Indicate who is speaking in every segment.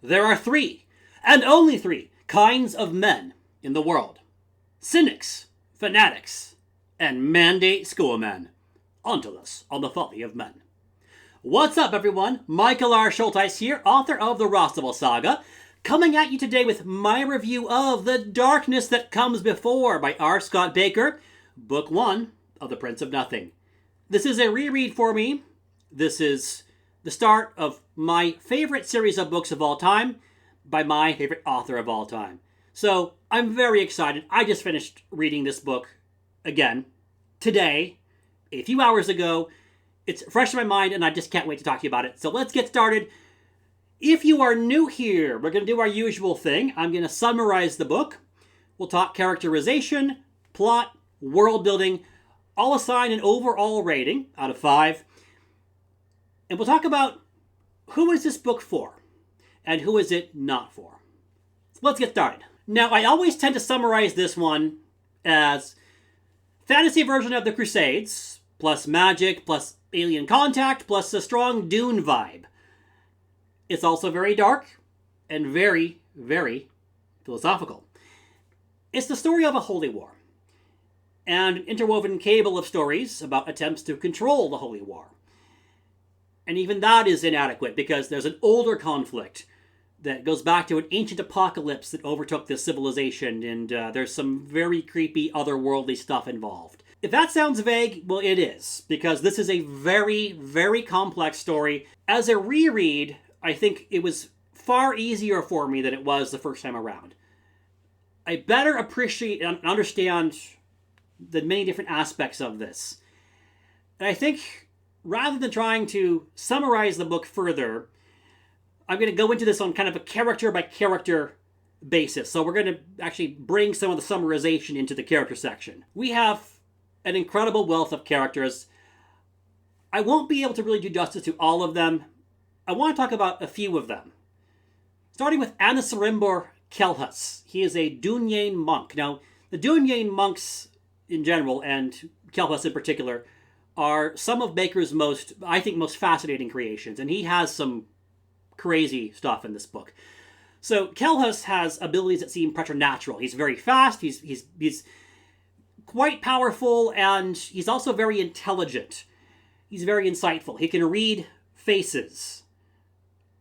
Speaker 1: There are three, and only three, kinds of men in the world. Cynics, fanatics, and mandate schoolmen. Onto us on the folly of men. What's up, everyone? Michael R. Schulteis here, author of the Rostable Saga, coming at you today with my review of The Darkness That Comes Before by R. Scott Bakker, Book 1 of The Prince of Nothing. This is a reread for me. This is the start of my favorite series of books of all time by my favorite author of all time. So I'm very excited. I just finished reading this book again today, a few hours ago. It's fresh in my mind and I just can't wait to talk to you about it. So let's get started. If you are new here, we're going to do our usual thing. I'm going to summarize the book. We'll talk characterization, plot, world building. I'll assign an overall rating out of 5. And we'll talk about who is this book for and who is it not for. So let's get started. Now, I always tend to summarize this one as fantasy version of the Crusades, plus magic, plus alien contact, plus a strong Dune vibe. It's also very dark and very, very philosophical. It's the story of a holy war and an interwoven cable of stories about attempts to control the holy war. And even that is inadequate because there's an older conflict that goes back to an ancient apocalypse that overtook this civilization, and there's some very creepy otherworldly stuff involved. If that sounds vague, well, it is, because this is a very, very complex story. As a reread, I think it was far easier for me than it was the first time around. I better appreciate and understand the many different aspects of this. And I think rather than trying to summarize the book further, I'm going to go into this on kind of a character-by-character basis. So we're going to actually bring some of the summarization into the character section. We have an incredible wealth of characters. I won't be able to really do justice to all of them. I want to talk about a few of them. Starting with Anasarimbor Kelhus. He is a Dunyan monk. Now, the Dunyan monks in general, and Kelhus in particular, are some of Bakker's most fascinating creations. And he has some crazy stuff in this book. So Kelhus has abilities that seem preternatural. He's very fast, he's quite powerful, and he's also very intelligent. He's very insightful. He can read faces.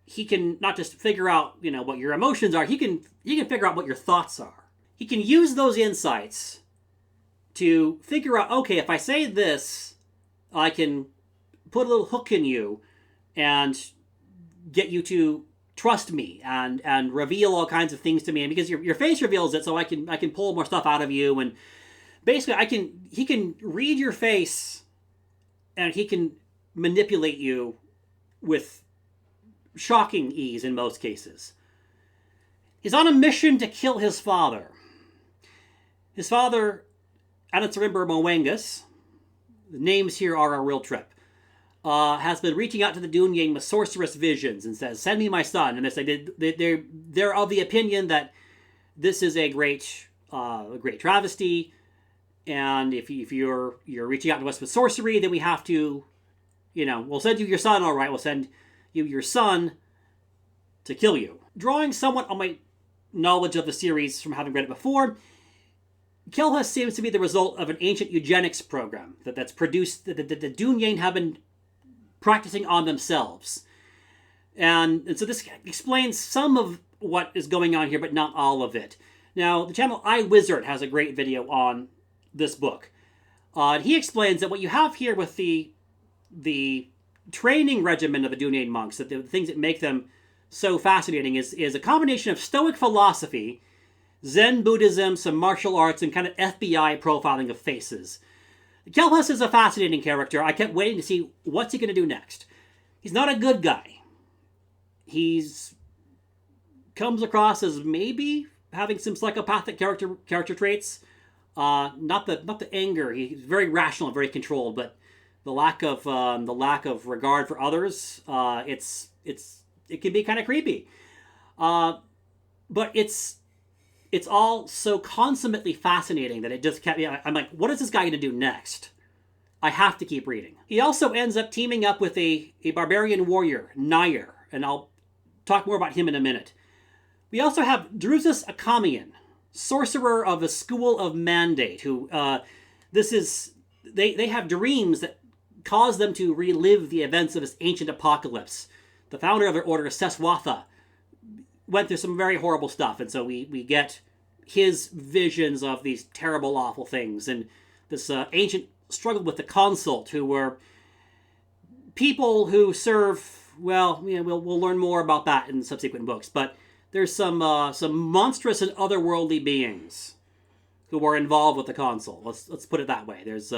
Speaker 1: He can not just figure out, what your emotions are, he can figure out what your thoughts are. He can use those insights to figure out, okay, if I say this, I can put a little hook in you and get you to trust me and reveal all kinds of things to me. And because your face reveals it, so I can pull more stuff out of you. And basically he can read your face and he can manipulate you with shocking ease in most cases. He's on a mission to kill his father. His father, Anasarimbor Mowengus, the names here are a real trip, has been reaching out to the Dunyan with sorcerous visions and says, "Send me my son." And they're of the opinion that this is a great travesty, and if you're reaching out to us with sorcery, then we have to, we'll send you your son. All right, we'll send you your son to kill you. Drawing somewhat on my knowledge of the series from having read it before, Kelhus seems to be the result of an ancient eugenics program that's produced that the Dunyan have been practicing on themselves. And so this explains some of what is going on here, but not all of it. Now, the channel iWizard has a great video on this book. He explains that what you have here with the training regimen of the Dunyan monks, that the things that make them so fascinating is a combination of Stoic philosophy, Zen Buddhism, some martial arts, and kind of FBI profiling of faces. Kelhus is a fascinating character. I kept waiting to see what's he going to do next. He's not a good guy. He's comes across as maybe having some psychopathic character traits. Not the anger. He's very rational and very controlled, but the lack of regard for others. It can be kind of creepy. But it's all so consummately fascinating that it just kept me. I'm like, what is this guy going to do next? I have to keep reading. He also ends up teaming up with a barbarian warrior, Nair, and I'll talk more about him in a minute. We also have Drusus Acamian, sorcerer of the School of Mandate, who they have dreams that cause them to relive the events of this ancient apocalypse. The founder of their order, Seswatha, went through some very horrible stuff, and so we get his visions of these terrible, awful things. And this ancient struggled with the consult, who were people who serve, well, we'll learn more about that in subsequent books, but there's some monstrous and otherworldly beings who were involved with the console. Let's put it that way. There's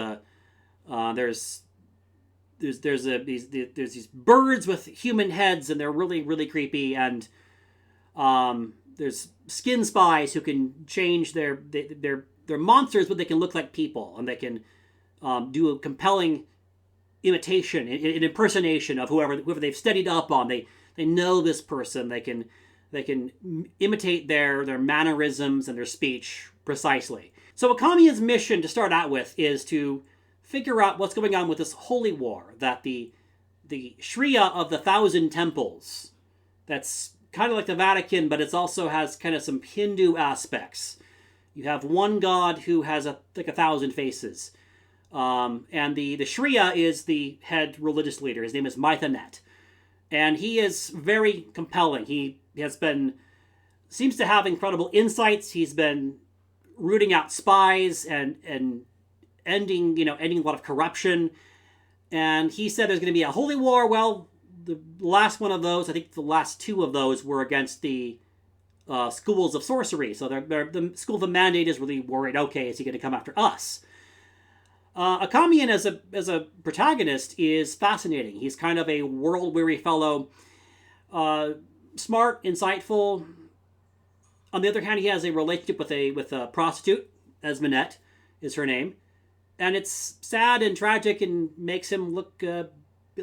Speaker 1: these birds with human heads, and they're really, really creepy. And there's skin spies who can change their monsters, but they can look like people, and they can do a compelling imitation, an impersonation of whoever they've studied up on. They know this person. They can imitate their mannerisms and their speech precisely. So Akami's mission to start out with is to figure out what's going on with this holy war that the Shriya of the Thousand Temples, that's kind of like the Vatican, but it also has kind of some Hindu aspects. You have one god who has like 1,000 faces. And the Shriya is the head religious leader. His name is Maithanet. And he is very compelling. He seems to have incredible insights. He's been rooting out spies and ending a lot of corruption. And he said there's going to be a holy war. Well, the last one of those, I think the last two of those, were against the schools of sorcery. So the School of the Mandate is really worried, okay, is he going to come after us? Akamian as a protagonist is fascinating. He's kind of a world-weary fellow, smart, insightful. On the other hand, he has a relationship with a prostitute, Esminette is her name, and it's sad and tragic and makes him look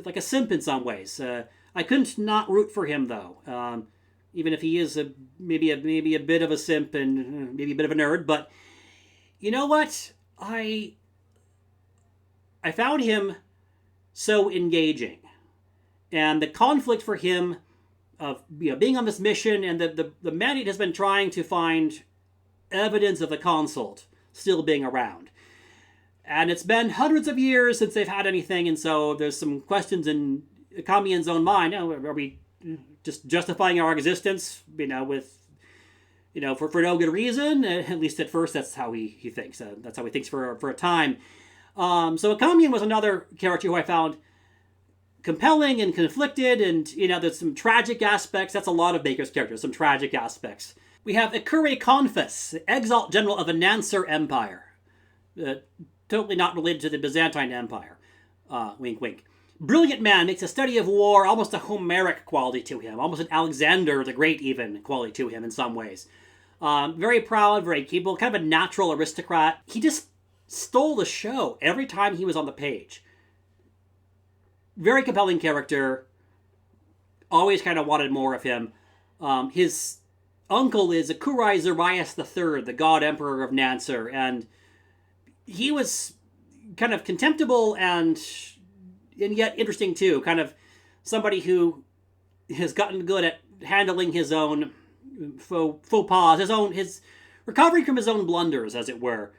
Speaker 1: like a simp in some ways. I couldn't not root for him though, even if he is maybe a bit of a simp and maybe a bit of a nerd. But you know what? I found him so engaging, and the conflict for him of being on this mission, and the Mandate has been trying to find evidence of the consult still being around, and it's been hundreds of years since they've had anything, and so there's some questions in Akamian's own mind. Are we just justifying our existence, for no good reason? At least at first, that's how he thinks. That's how he thinks for a time. So Akamian was another character who I found compelling and conflicted, and there's some tragic aspects. That's a lot of Bakker's characters, some tragic aspects. We have Ikure Confus, Exalt General of the Nansur Empire. Totally not related to the Byzantine Empire. Wink, wink. Brilliant man, makes a study of war almost a Homeric quality to him, almost an Alexander the Great even quality to him in some ways. Very proud, very capable, kind of a natural aristocrat. He just stole the show every time he was on the page. Very compelling character. Always kind of wanted more of him. His uncle is Akurai Zarias III, the god emperor of Nansur, and he was kind of contemptible and yet interesting too. Kind of somebody who has gotten good at handling his own faux pas, his recovering from his own blunders, as it were.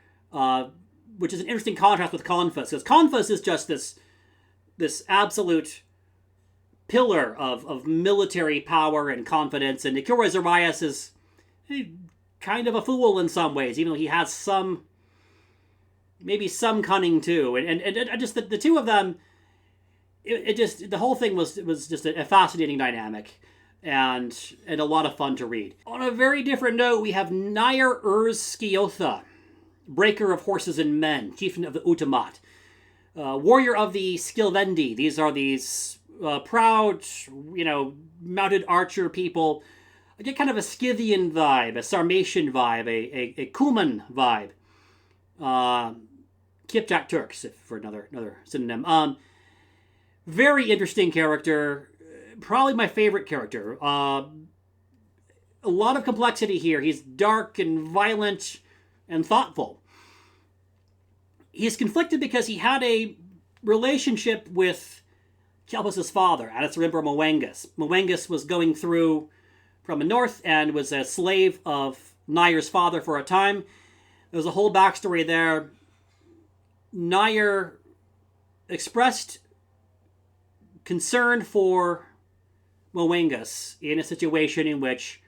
Speaker 1: Which is an interesting contrast with Confus, because Confus is just this absolute pillar of military power and confidence, and Ikure Zarias is kind of a fool in some ways, even though he has maybe some cunning too. And just the two of them, the whole thing was just a fascinating dynamic and a lot of fun to read. On a very different note, we have Nair Urz Skiotha, Breaker of Horses and Men, Chieftain of the Utamat, Warrior of the Skilvendi. These are these proud, mounted archer people. I get kind of a Scythian vibe, a Sarmatian vibe, a Kuman vibe. Kipchak Turks, for another synonym. Very interesting character. Probably my favorite character. A lot of complexity here. He's dark and violent and thoughtful. He's conflicted because he had a relationship with Kelpus' father, and it's Emperor Moengus. Moengus was going through from the north and was a slave of Nair's father for a time. There's a whole backstory there. Nair expressed concern for Moengus in a situation in which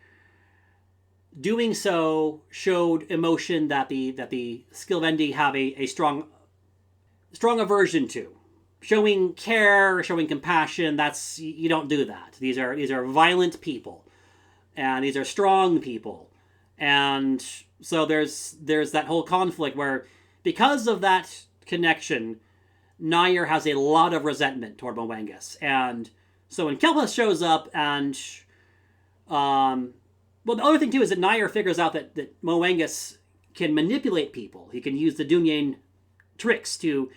Speaker 1: doing so showed emotion that the Skilvendi have a strong aversion to. Showing care, showing compassion, you don't do that. These are violent people, and these are strong people, and so there's that whole conflict where, because of that connection, Nair has a lot of resentment toward Moengus, and so when Kelpus shows up, and well, the other thing too is that Nair figures out that Moengus can manipulate people. He can use the Dunyan tricks to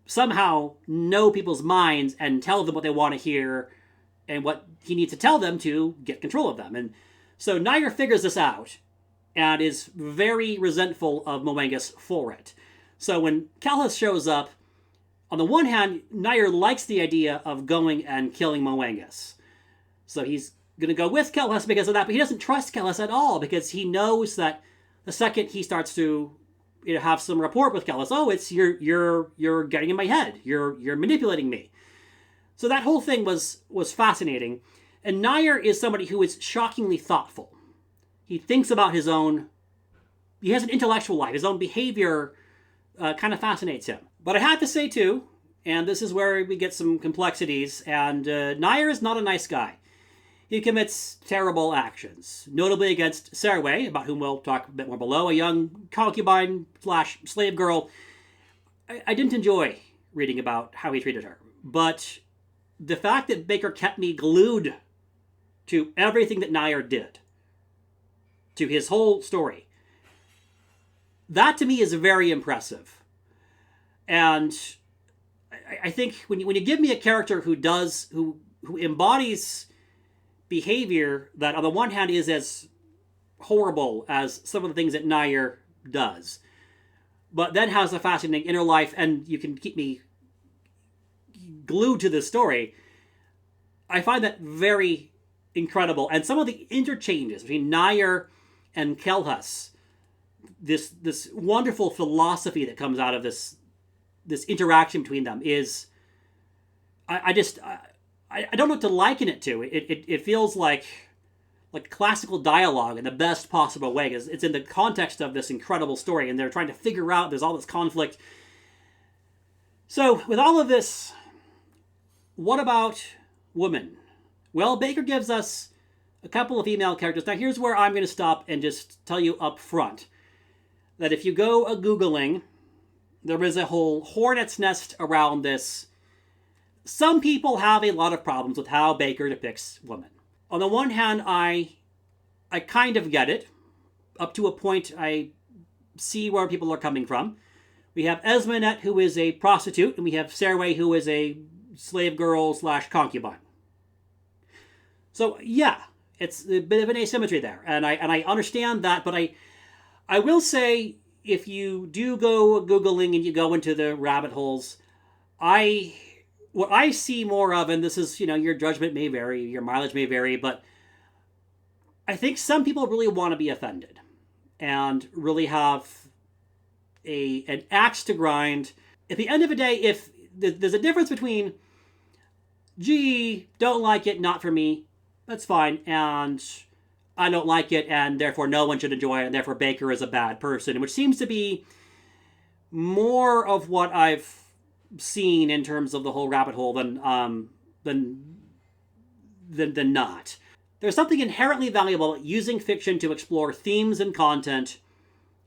Speaker 1: somehow know people's minds and tell them what they want to hear and what he needs to tell them to get control of them. And so Nair figures this out and is very resentful of Moengus for it. So when Kelpus shows up, on the one hand, Nair likes the idea of going and killing Moengus. So he's going to go with Kelpus because of that, but he doesn't trust Kelpus at all, because he knows that the second he starts to have some rapport with Kelpus, oh, it's you're getting in my head, you're manipulating me. So that whole thing was fascinating. And Nair is somebody who is shockingly thoughtful. He thinks about his own. He has an intellectual life. His own behavior kind of fascinates him. But I have to say too, and this is where we get some complexities, and Nair is not a nice guy. He commits terrible actions, notably against Serwe, about whom we'll talk a bit more below, a young concubine/slave girl. I didn't enjoy reading about how he treated her, but the fact that Bakker kept me glued to everything that Nair did, to his whole story, that to me is very impressive. And I think when you give me a character who embodies behavior that on the one hand is as horrible as some of the things that Nair does, but then has a fascinating inner life, and you can keep me glued to this story, I find that very incredible. And some of the interchanges between Nair and Kelpus, this wonderful philosophy that comes out of this interaction between them is, I don't know what to liken it to. It feels like classical dialogue in the best possible way, because it's in the context of this incredible story, and they're trying to figure out, there's all this conflict. So with all of this, what about women? Well, Bakker gives us a couple of female characters. Now here's where I'm going to stop and just tell you up front that if you go a-Googling, there is a whole hornet's nest around this. Some people have a lot of problems with how Bakker depicts women. On the one hand, I kind of get it. Up to a point, I see where people are coming from. We have Esmenet, who is a prostitute, and we have Serwe, who is a slave girl/concubine. So yeah, it's a bit of an asymmetry there, and I understand that. But I will say, if you do go Googling and you go into the rabbit holes, what I see more of, and this is, your judgment may vary, your mileage may vary, but I think some people really want to be offended and really have an axe to grind. At the end of the day, if there's a difference between, gee, don't like it, not for me, that's fine, and I don't like it, and therefore no one should enjoy it, and therefore Bakker is a bad person, which seems to be more of what I've seen in terms of the whole rabbit hole than not. There's something inherently valuable using fiction to explore themes and content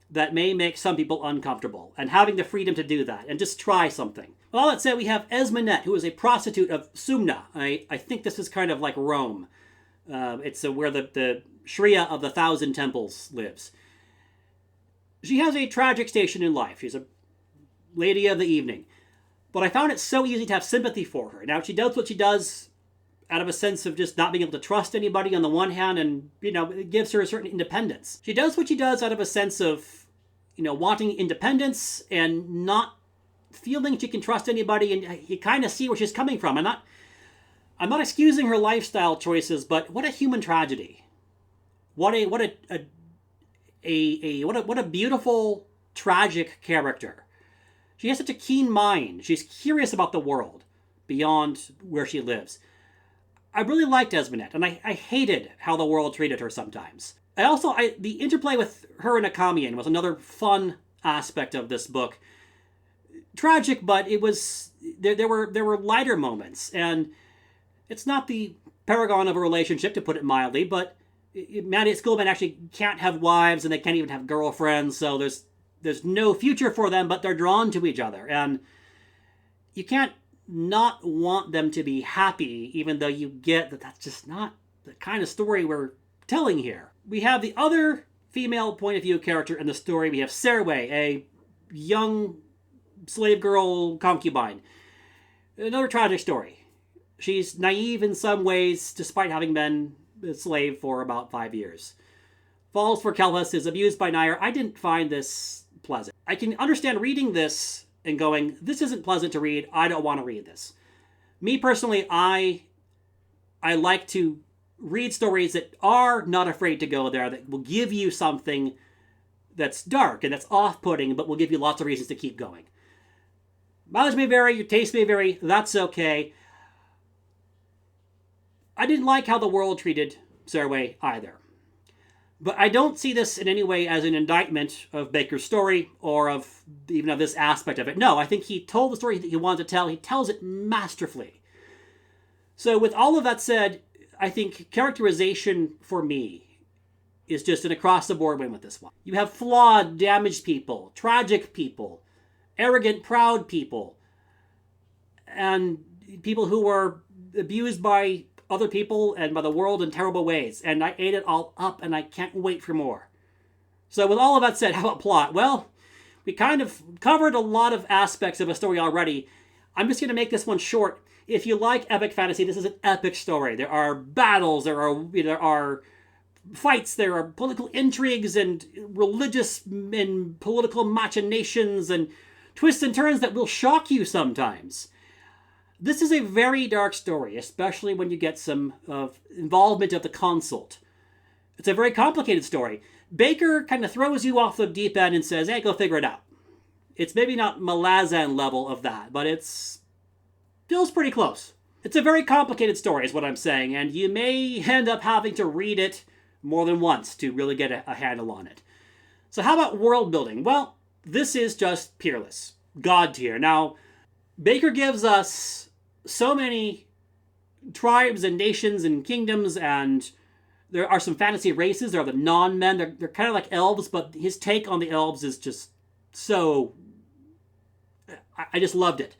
Speaker 1: that may make some people uncomfortable, and having the freedom to do that and just try something. Well, all that said, we have Esmenet, who is a prostitute of Sumna. I think this is kind of like Rome. It's where the Shreya of the 1,000 Temples lives. She has a tragic station in life. She's a lady of the evening. But I found it so easy to have sympathy for her. Now, she does what she does out of a sense of just not being able to trust anybody on the one hand, and, it gives her a certain independence. She does what she does out of a sense of, wanting independence and not feeling she can trust anybody, and you kind of see where she's coming from. I'm not excusing her lifestyle choices, but what a human tragedy. What a beautiful, tragic character. She has such a keen mind. She's curious about the world beyond where she lives. I really liked Esmondette, and I hated how the world treated her sometimes. The interplay with her and Akamian was another fun aspect of this book. Tragic, but it was there were lighter moments, and it's not the paragon of a relationship, to put it mildly, but mandate schoolmen actually can't have wives, and they can't even have girlfriends, so there's no future for them, but they're drawn to each other, and you can't not want them to be happy, even though you get that that's just not the kind of story we're telling here. We have the other female point of view character in the story. We have Serway, a young slave girl concubine. Another tragic story. She's naive in some ways, despite having been a slave for about 5 years. Falls for Kelhus, is abused by Nair. I didn't find this pleasant. I can understand reading this and going, this isn't pleasant to read, I don't want to read this. Me personally, I like to read stories that are not afraid to go there, that will give you something that's dark and that's off-putting, but will give you lots of reasons to keep going. Mileage may vary, your taste may vary, that's okay. I didn't like how the world treated Serway either. But I don't see this in any way as an indictment of Bakker's story or of even of this aspect of it. No, I think he told the story that he wanted to tell. He tells it masterfully. So with all of that said, I think characterization for me is just an across-the-board win with this one. You have flawed, damaged people, tragic people, arrogant, proud people, and people who are abused by other people and by the world in terrible ways. And I ate it all up, and I can't wait for more. So with all of that said, how about plot? Well, we kind of covered a lot of aspects of a story already. I'm just going to make this one short. If you like epic fantasy, this is an epic story. There are battles, there are fights, there are political intrigues and religious and political machinations and twists and turns that will shock you sometimes. This is a very dark story, especially when you get some involvement of the consult. It's a very complicated story. Bakker kind of throws you off the deep end and says, hey, go figure it out. It's maybe not Malazan level of that, but it's feels pretty close. It's a very complicated story is what I'm saying, and you may end up having to read it more than once to really get a handle on it. So how about world building? Well, this is just peerless. God tier. Now, Bakker gives us so many tribes and nations and kingdoms, and there are some fantasy races. There are the non-men. They're kind of like elves, but his take on the elves is just so... I just loved it.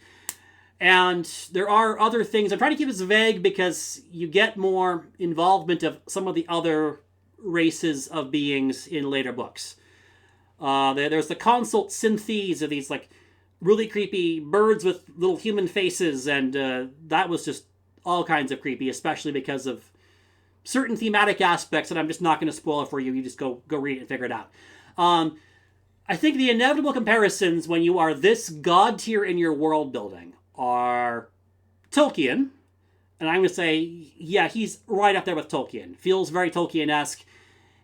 Speaker 1: And there are other things. I'm trying to keep this vague because you get more involvement of some of the other races of beings in later books. There's the consult synthes, of these like really creepy birds with little human faces, and that was just all kinds of creepy, especially because of certain thematic aspects that I'm just not going to spoil for you. You just go read it and figure it out. I think the inevitable comparisons when you are this god tier in your world building are Tolkien, and I'm going to say, yeah, he's right up there with Tolkien. Feels very Tolkien-esque.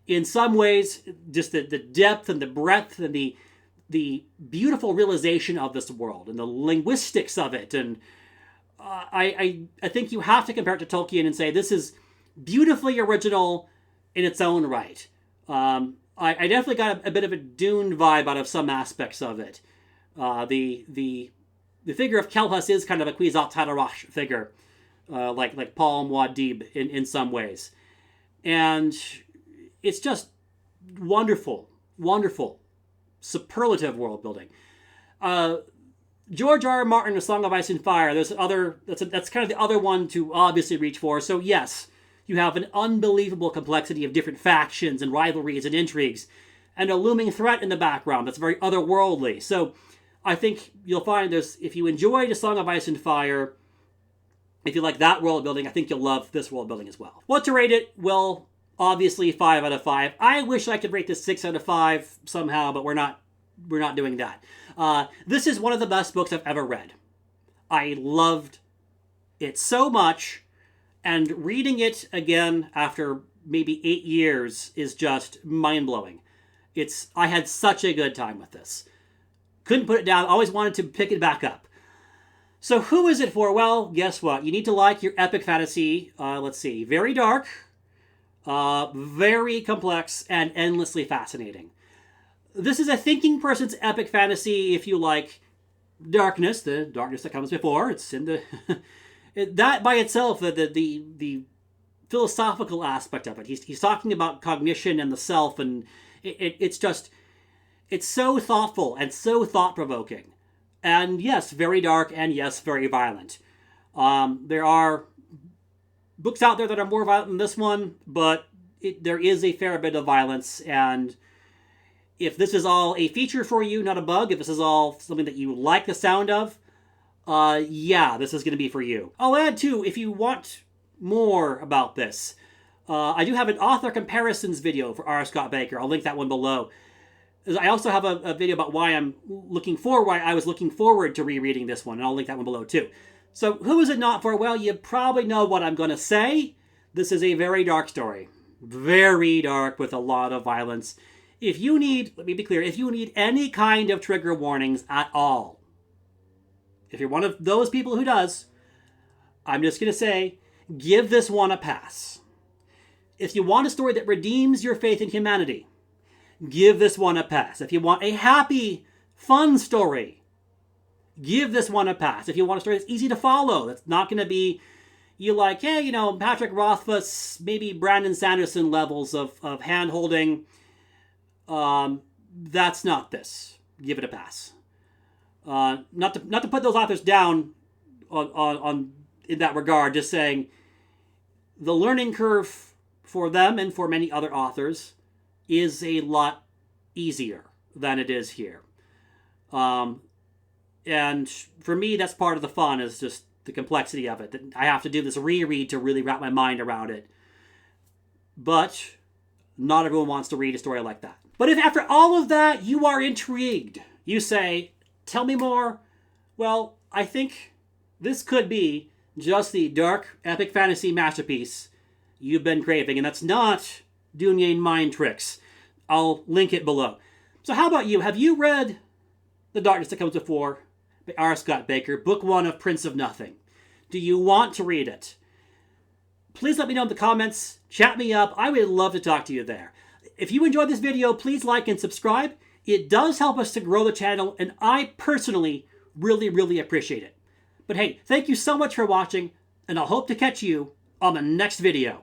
Speaker 1: In some ways, just the depth and the breadth and the beautiful realization of this world and the linguistics of it. And I think you have to compare it to Tolkien and say this is beautifully original in its own right. I definitely got a bit of a Dune vibe out of some aspects of it. The figure of Kelhus is kind of a Kwisatz Haderach figure, like Paul Muad'Dib in some ways. And it's just wonderful, wonderful, superlative world building. George R. R. Martin, A Song of Ice and Fire, that's kind of the other one to obviously reach for. So yes, you have an unbelievable complexity of different factions and rivalries and intrigues, and a looming threat in the background that's very otherworldly. So I think you'll find if you enjoyed A Song of Ice and Fire, if you like that world building, I think you'll love this world building as well. What to rate it? Well, obviously 5 out of 5. I wish I could rate this 6 out of 5 somehow, but we're not we're not doing that. This is one of the best books I've ever read. I loved it so much, and reading it again after maybe 8 years is just mind-blowing. I had such a good time with this. Couldn't put it down, always wanted to pick it back up. So who is it for? Well, guess what? You need to like your epic fantasy, let's see, very dark, very complex, and endlessly fascinating. This is a thinking person's epic fantasy if you like darkness, the darkness that comes before. It's in the... that by itself, the philosophical aspect of it. He's talking about cognition and the self, and it's so thoughtful and so thought-provoking. And yes, very dark, and yes, very violent. There are books out there that are more violent than this one, but there is a fair bit of violence, and if this is all a feature for you, not a bug, if this is all something that you like the sound of, yeah, this is going to be for you. I'll add, too, if you want more about this, I do have an author comparisons video for R. Scott Bakker. I'll link that one below. I also have a video about why I was looking forward to rereading this one, and I'll link that one below too. So who is it not for? Well, you probably know what I'm going to say. This is a very dark story. Very dark with a lot of violence. If you need, let me be clear, if you need any kind of trigger warnings at all, if you're one of those people who does, I'm just going to say, give this one a pass. If you want a story that redeems your faith in humanity, give this one a pass. If you want a happy, fun story, give this one a pass. If you want a story that's easy to follow, that's not going to be, you like, hey, you know, Patrick Rothfuss, maybe Brandon Sanderson levels of hand-holding, that's not this. Give it a pass. Not to put those authors down on in that regard, just saying the learning curve for them and for many other authors is a lot easier than it is here. And for me, that's part of the fun, is just the complexity of it. I have to do this reread to really wrap my mind around it. But not everyone wants to read a story like that. But if after all of that you are intrigued, you say, tell me more, well, I think this could be just the dark, epic fantasy masterpiece you've been craving. And that's not Dunyan Mind Tricks. I'll link it below. So how about you? Have you read The Darkness That Comes Before by R. Scott Bakker, Book 1 of Prince of Nothing? Do you want to read it? Please let me know in the comments. Chat me up. I would love to talk to you there. If you enjoyed this video, please like and subscribe. It does help us to grow the channel, and I personally really, really appreciate it. But hey, thank you so much for watching, and I'll hope to catch you on the next video.